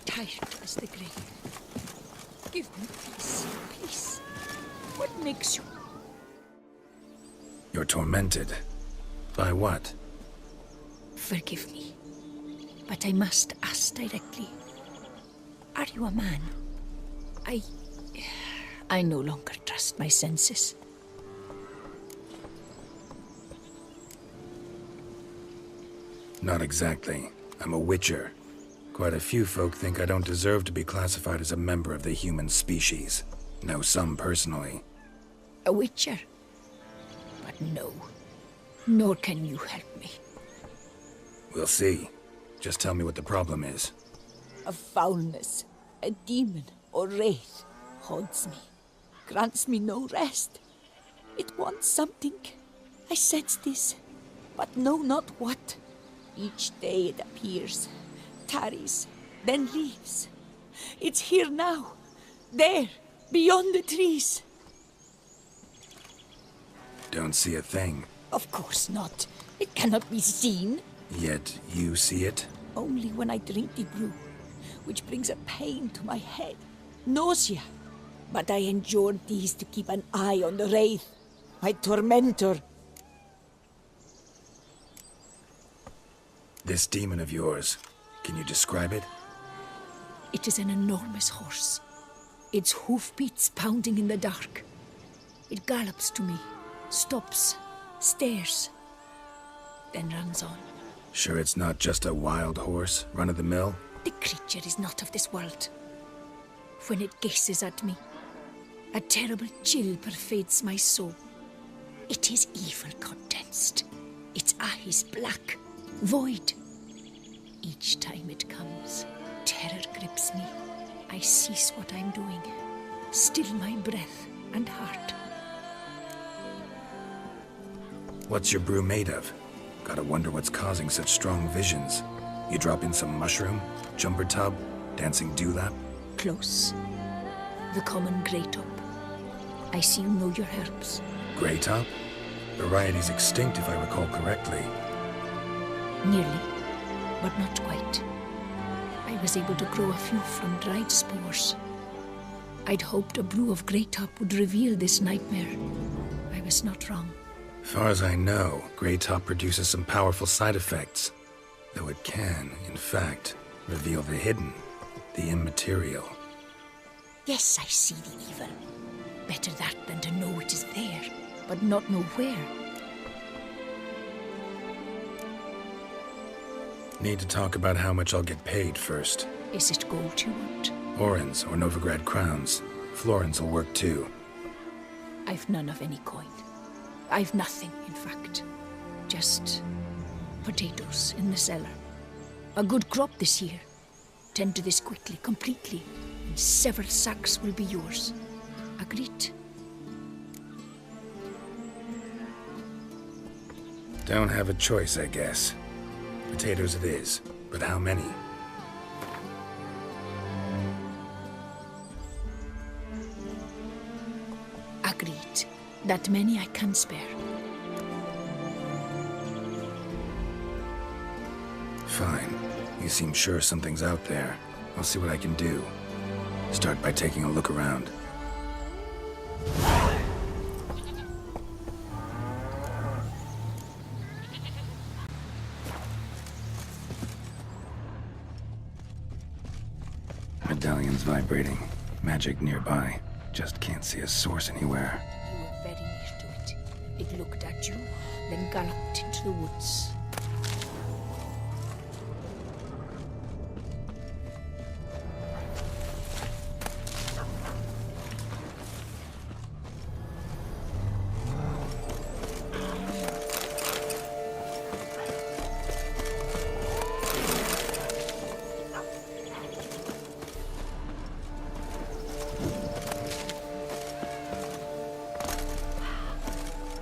tired as the grave. Give me peace, peace. What makes you? You're tormented. By what? Forgive me, but I must ask directly. Are you a man? I no longer trust my senses. Not exactly. I'm a witcher. Quite a few folk think I don't deserve to be classified as a member of the human species. Know some personally. A witcher? But no, nor can you help me. We'll see. Just tell me what the problem is. A foulness, a demon or wraith haunts me, grants me no rest. It wants something. I sense this, but know not what. Each day it appears, tarries, then leaves. It's here now, there, beyond the trees. Don't see a thing. Of course not. It cannot be seen. Yet you see it? Only when I drink the brew, which brings a pain to my head, nausea. But I endured these to keep an eye on the wraith, my tormentor. This demon of yours, can you describe it? It is an enormous horse, its hoofbeats pounding in the dark. It gallops to me, stops, stares, then runs on. Sure it's not just a wild horse, run-of-the-mill? The creature is not of this world. When it gazes at me, a terrible chill pervades my soul. It is evil condensed, its eyes black, void. Each time it comes, terror grips me. I cease what I'm doing, still my breath and heart. What's your brew made of? Gotta wonder what's causing such strong visions. You drop in some mushroom, jumper tub, dancing dewlap? Close. The common grey top. I see you know your herbs. Grey top? Variety's extinct if I recall correctly. Nearly, but not quite. I was able to grow a few from dried spores. I'd hoped a brew of grey top would reveal this nightmare. I was not wrong. Far as I know, grey top produces some powerful side effects. Though it can, in fact, reveal the hidden, the immaterial. Yes, I see the evil. Better that than to know it is there, but not know where. Need to talk about how much I'll get paid first. Is it gold you want? Orens or Novigrad crowns. Florins will work too. I've none of any coin. I've nothing, in fact. Just potatoes in the cellar. A good crop this year. Tend to this quickly, completely, and several sacks will be yours. Agreed? Don't have a choice, I guess. Potatoes it is, but how many? Agreed. That many I can spare. Fine. You seem sure something's out there. I'll see what I can do. Start by taking a look around. Medallion's vibrating. Magic nearby. Just can't see a source anywhere. You were very near to it. It looked at you, then galloped into the woods.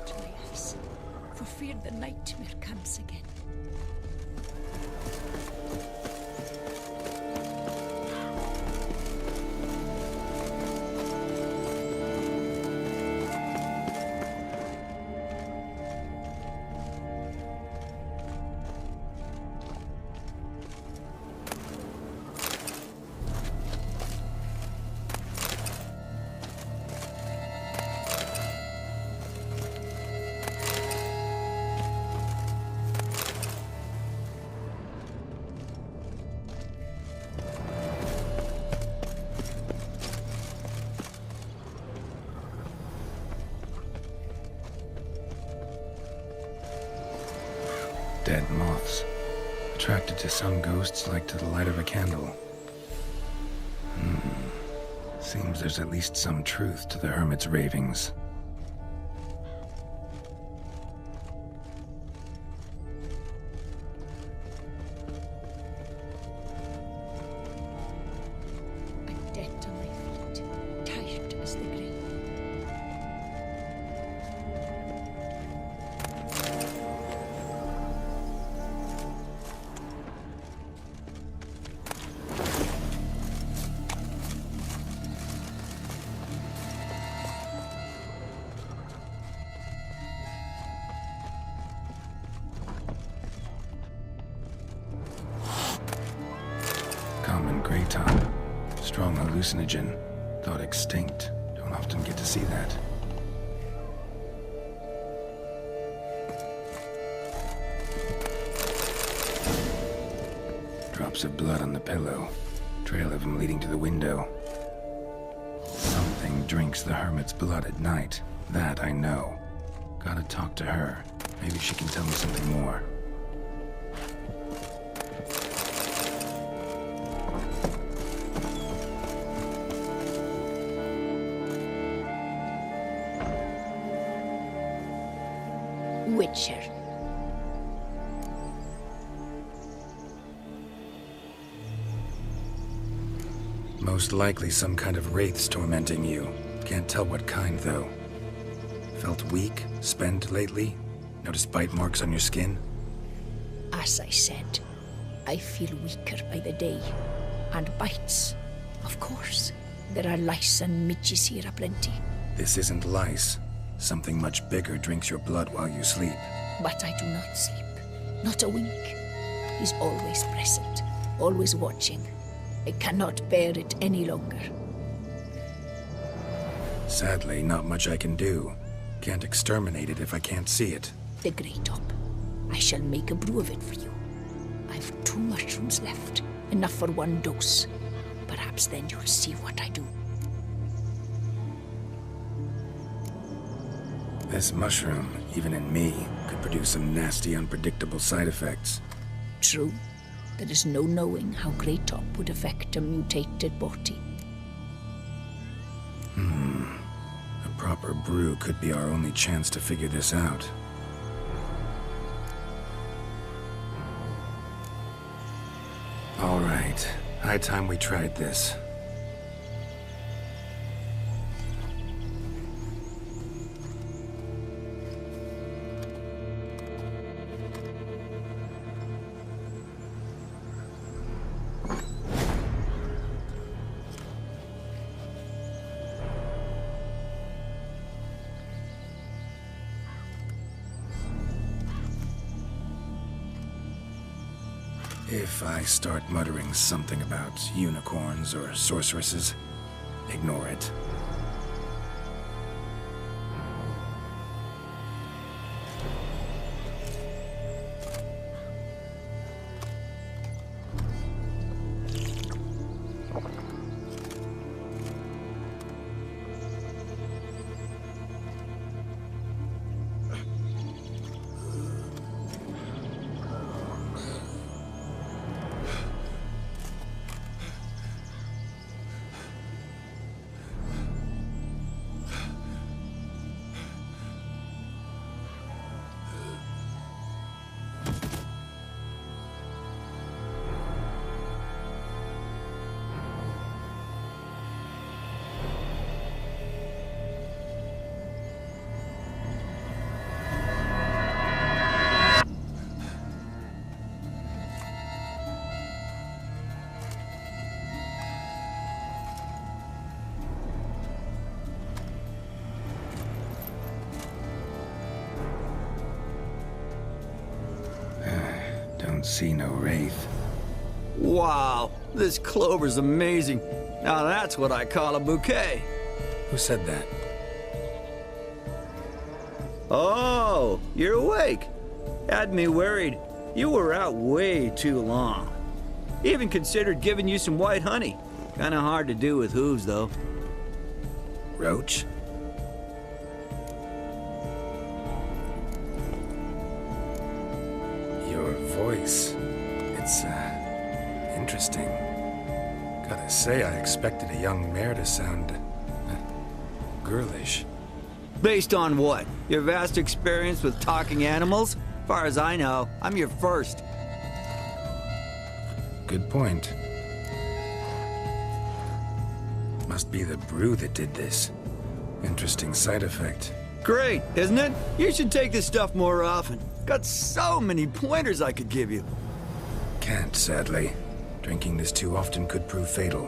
To my eyes, for fear the nightmare comes again. dead moths. Attracted to some ghosts like to the light of a candle. Seems there's at least some truth to the hermit's ravings. I'm dead on my feet, tired as the grave. Common gray top. Strong hallucinogen. Thought extinct. Don't often get to see that. Drops of blood on the pillow. Trail of him leading to the window. Something drinks the hermit's blood at night. That I know. Gotta talk to her. Maybe she can tell me something more. Witcher. Most likely some kind of wraiths tormenting you. Can't tell what kind, though. Felt weak, spent lately? Noticed bite marks on your skin? As I said, I feel weaker by the day. And bites, of course. There are lice and midges here aplenty. This isn't lice. Something much bigger drinks your blood while you sleep. But I do not sleep. Not a wink. He's always present, always watching. I cannot bear it any longer. Sadly, not much I can do. Can't exterminate it if I can't see it. The Grey Top. I shall make a brew of it for you. I've 2 mushrooms left, enough for 1 dose. Perhaps then you'll see what I do. This mushroom, even in me, could produce some nasty, unpredictable side effects. True. There is no knowing how Grey Top would affect a mutated body. A proper brew could be our only chance to figure this out. All right. High time we tried this. If I start muttering something about unicorns or sorceresses, ignore it. Don't see no wraith. Wow, this clover's amazing. Now that's what I call a bouquet. Who said that? Oh, you're awake. Had me worried. You were out way too long. Even considered giving you some white honey. Kinda hard to do with hooves, though. Roach? You're voice. It's, interesting. Gotta say, I expected a young mare to sound, girlish. Based on what? Your vast experience with talking animals? Far as I know, I'm your first. Good point. Must be the brew that did this. Interesting side effect. Great, isn't it? You should take this stuff more often. Got so many pointers I could give you. Can't, sadly. Drinking this too often could prove fatal.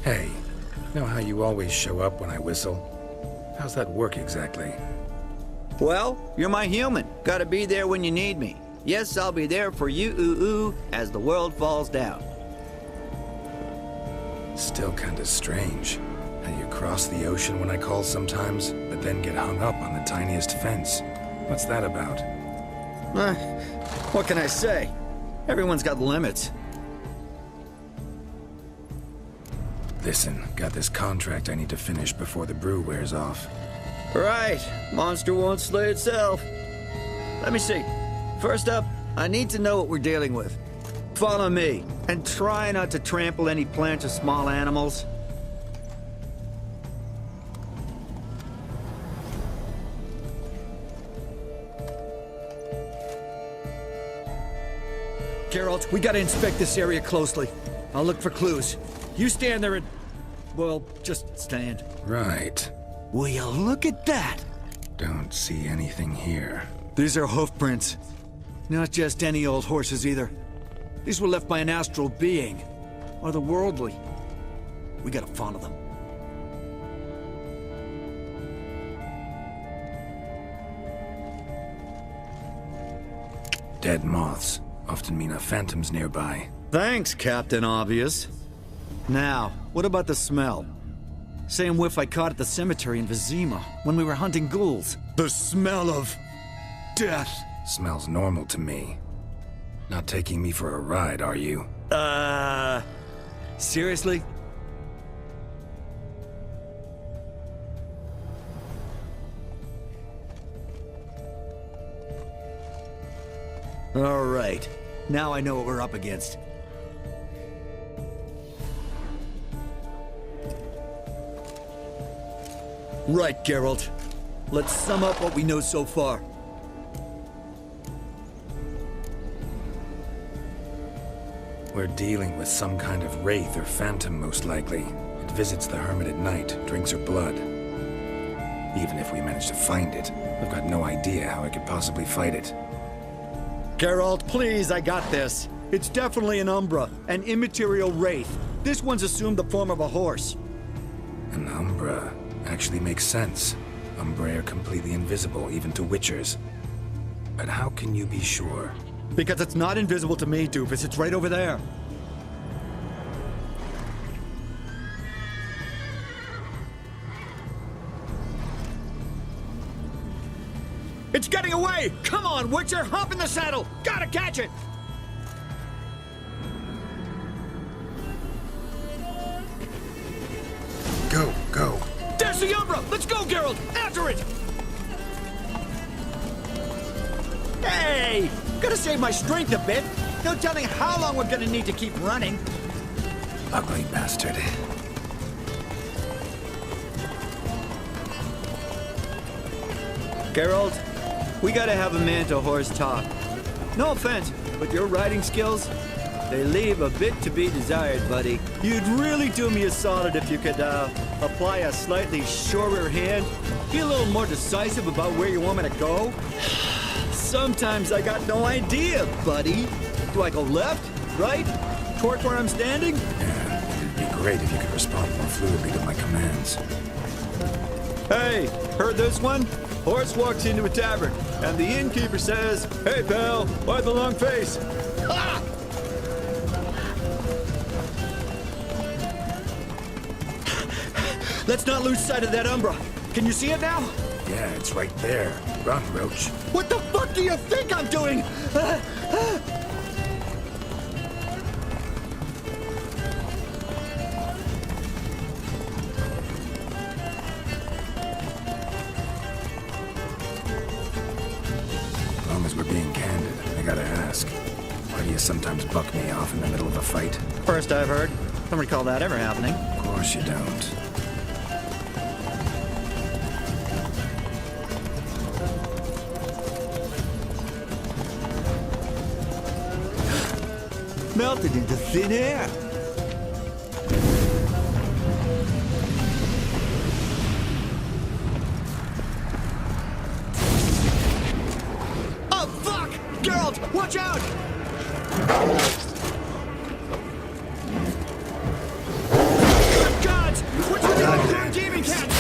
Hey, know how you always show up when I whistle? How's that work exactly? Well, you're my human. Gotta be there when you need me. Yes, I'll be there for you, ooh, as the world falls down. Still kinda strange. How you cross the ocean when I call sometimes, but then get hung up on the tiniest fence. What's that about? What can I say? Everyone's got limits. Listen, got this contract I need to finish before the brew wears off. Right. Monster won't slay itself. Let me see. First up, I need to know what we're dealing with. Follow me, and try not to trample any plants or small animals. Geralt, we gotta inspect this area closely. I'll look for clues. You stand there and... well, just stand. Right. Will you look at that? Don't see anything here. These are hoof prints. Not just any old horses either. These were left by an astral being. Or the worldly. We gotta follow them. Dead moths often mean a phantom's nearby. Thanks, Captain Obvious. Now, what about the smell? Same whiff I caught at the cemetery in Vizima when we were hunting ghouls. The smell of... death. Smells normal to me. Not taking me for a ride, are you? Seriously? All right. Now I know what we're up against. Right, Geralt. Let's sum up what we know so far. We're dealing with some kind of wraith or phantom, most likely. It visits the hermit at night, drinks her blood. Even if we manage to find it, I've got no idea how I could possibly fight it. Geralt, please, I got this. It's definitely an Umbra, an immaterial wraith. This one's assumed the form of a horse. An Umbra actually makes sense. Umbra are completely invisible, even to Witchers. But how can you be sure? Because it's not invisible to me, Doofus. It's right over there. It's getting away! Come on, Witcher! Hop in the saddle! Gotta catch it! Go, go. There's the Umbra! Let's go, Geralt! After it! Hey! Gotta save my strength a bit. No telling how long we're gonna need to keep running. Ugly bastard. Geralt, we gotta have a man-to-horse talk. No offense, but your riding skills, they leave a bit to be desired, buddy. You'd really do me a solid if you could, apply a slightly surer hand. Be a little more decisive about where you want me to go. Sometimes I got no idea, buddy. Do I go left, right, toward where I'm standing? Yeah, it'd be great if you could respond more fluidly to my commands. Hey, heard this one? Horse walks into a tavern, and the innkeeper says, "Hey, pal, why the long face?" Ha! Let's not lose sight of that Umbra. Can you see it now? Yeah, it's right there. Run, Roach. What the fuck do you think I'm doing? long as we're being candid, I gotta ask. Why do you sometimes buck me off in the middle of a fight? First I've heard. Don't recall that ever happening. Of course you don't. Melted into thin air. Oh, fuck! Geralt, watch out! Gods! What's with the goddamn demon cats?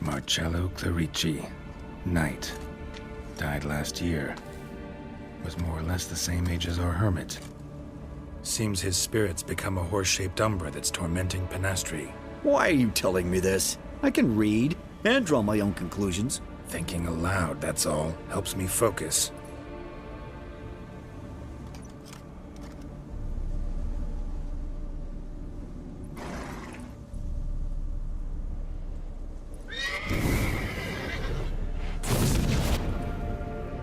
Marcello Clerici, Knight. Died last year. Was more or less the same age as our hermit. Seems his spirit's become a horse-shaped umbra that's tormenting Penastri. Why are you telling me this? I can read and draw my own conclusions. Thinking aloud, that's all. Helps me focus.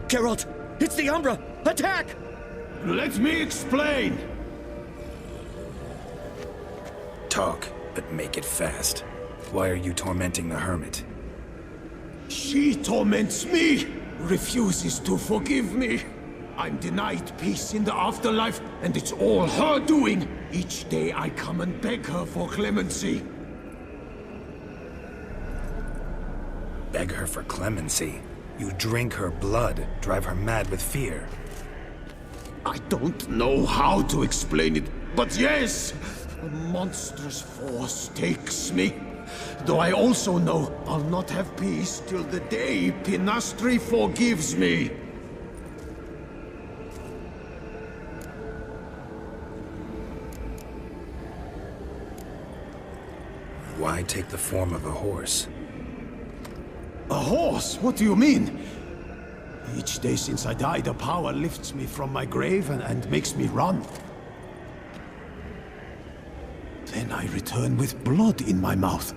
Geralt, it's the Umbra! Attack! Let me explain! Talk, but make it fast. Why are you tormenting the hermit? She torments me, refuses to forgive me. I'm denied peace in the afterlife, and it's all her doing. Each day I come and beg her for clemency. Beg her for clemency? You drink her blood, drive her mad with fear. I don't know how to explain it, but yes, a monstrous force takes me. Though I also know I'll not have peace till the day Penastri forgives me. Why take the form of a horse? A horse? What do you mean? Each day since I died, a power lifts me from my grave and makes me run. Then I return with blood in my mouth.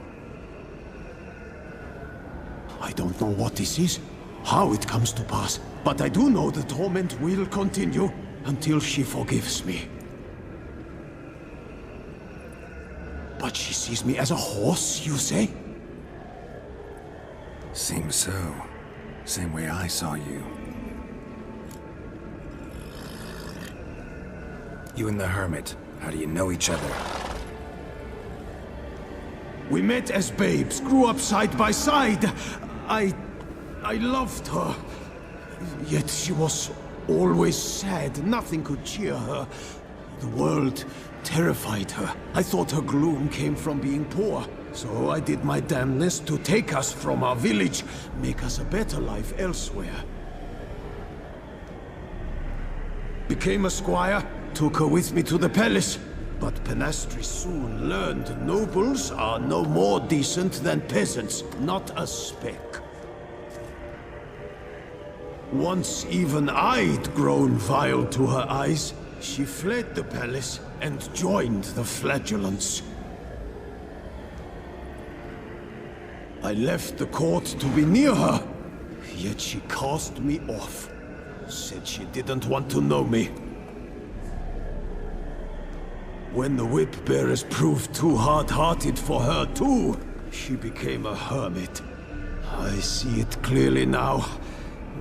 I don't know what this is, how it comes to pass, but I do know the torment will continue until she forgives me. But she sees me as a horse, you say? Seems so. Same way I saw you. You and the hermit, how do you know each other? We met as babes, grew up side by side. I loved her. Yet she was always sad. Nothing could cheer her. The world terrified her. I thought her gloom came from being poor. So I did my damnedest to take us from our village, make us a better life elsewhere. Became a squire, took her with me to the palace. But Penastri soon learned nobles are no more decent than peasants, not a speck. Once even I'd grown vile to her eyes, she fled the palace and joined the flagellants. I left the court to be near her, yet she cast me off. Said she didn't want to know me. When the whip-bearers proved too hard-hearted for her too, she became a hermit. I see it clearly now,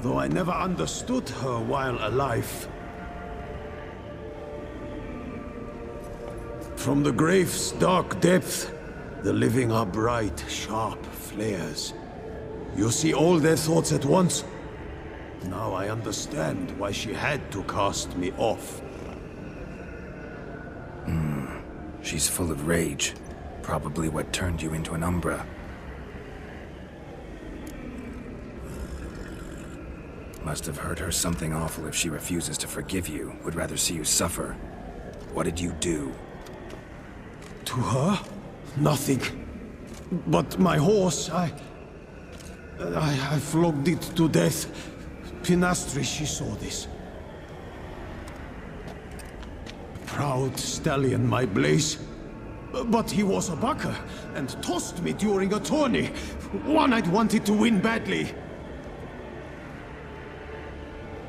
though I never understood her while alive. From the grave's dark depth, the living are bright, sharp flares. You see all their thoughts at once. Now I understand why she had to cast me off. She's full of rage. Probably what turned you into an Umbra. Must have hurt her something awful if she refuses to forgive you, would rather see you suffer. What did you do? To her? Nothing. But my horse, I flogged it to death. Pinastri, she saw this. Proud stallion, my Blaze. But he was a bucker, and tossed me during a tourney. One I'd wanted to win badly.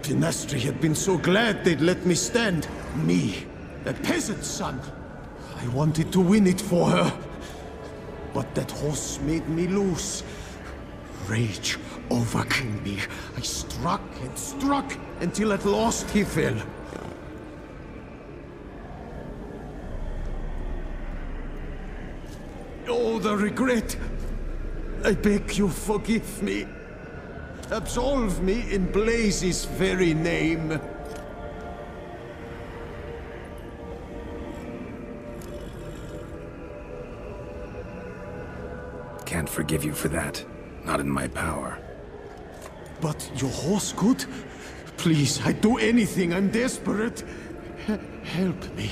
Pinastri had been so glad they'd let me stand. Me, a peasant's son. I wanted to win it for her. But that horse made me lose. Rage overcame me. I struck and struck until at last he fell. Oh, the regret. I beg you, forgive me. Absolve me in Blaze's very name. Can't forgive you for that. Not in my power. But your horse could? Please, I'd do anything. I'm desperate. Help me.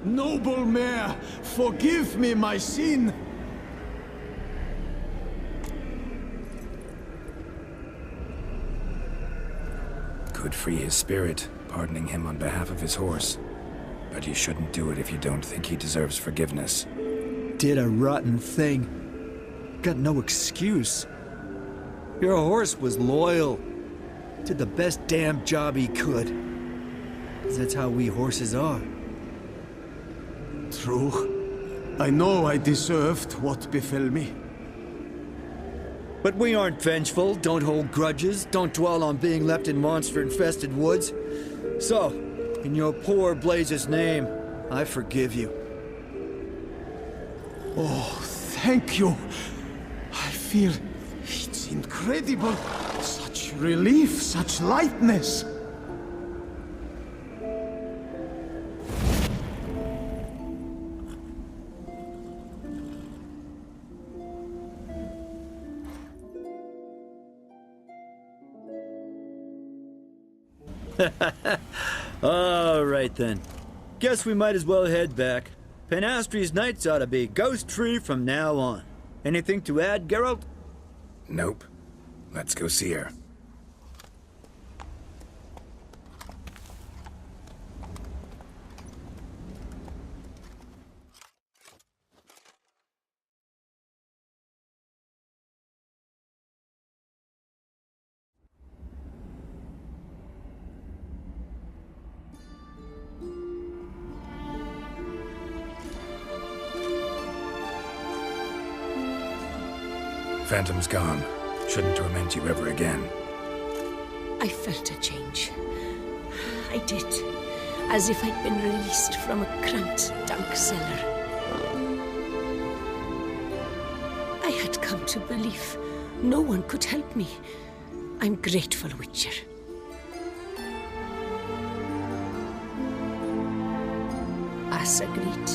Noble mare, forgive me my sin. Could free his spirit, pardoning him on behalf of his horse. But you shouldn't do it if you don't think he deserves forgiveness. Did a rotten thing. Got no excuse. Your horse was loyal. Did the best damn job he could. 'Cause that's how we horses are. True. I know I deserved what befell me. But we aren't vengeful, don't hold grudges, don't dwell on being left in monster-infested woods. So, in your poor Blaze's name, I forgive you. Oh, thank you. I feel it's incredible. Such relief, such lightness. All right then. Guess we might as well head back. Penastri's nights ought to be ghost-free from now on. Anything to add, Geralt? Nope. Let's go see her. Phantom's gone. Shouldn't torment you ever again. I felt a change. I did. As if I'd been released from a cramped, dank cellar. I had come to believe no one could help me. I'm grateful, Witcher. As agreed,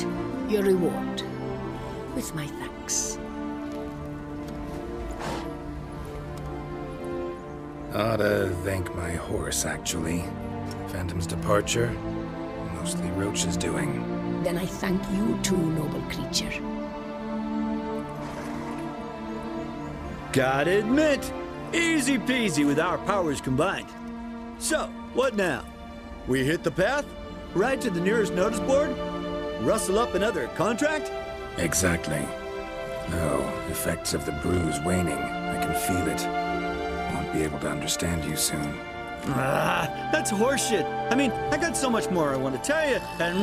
your reward. With my thanks. Ought to thank my horse, actually. Phantom's departure, mostly Roach's doing. Then I thank you too, noble creature. Gotta admit, easy peasy with our powers combined. So, what now? We hit the path? Ride to the nearest notice board? Rustle up another contract? Exactly. No, effects of the bruise waning. I can feel it. Won't be able to understand you soon. Ah, that's horseshit. I mean, I got so much more I want to tell you, and...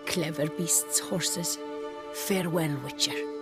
Clever beasts, horses. Farewell, Witcher.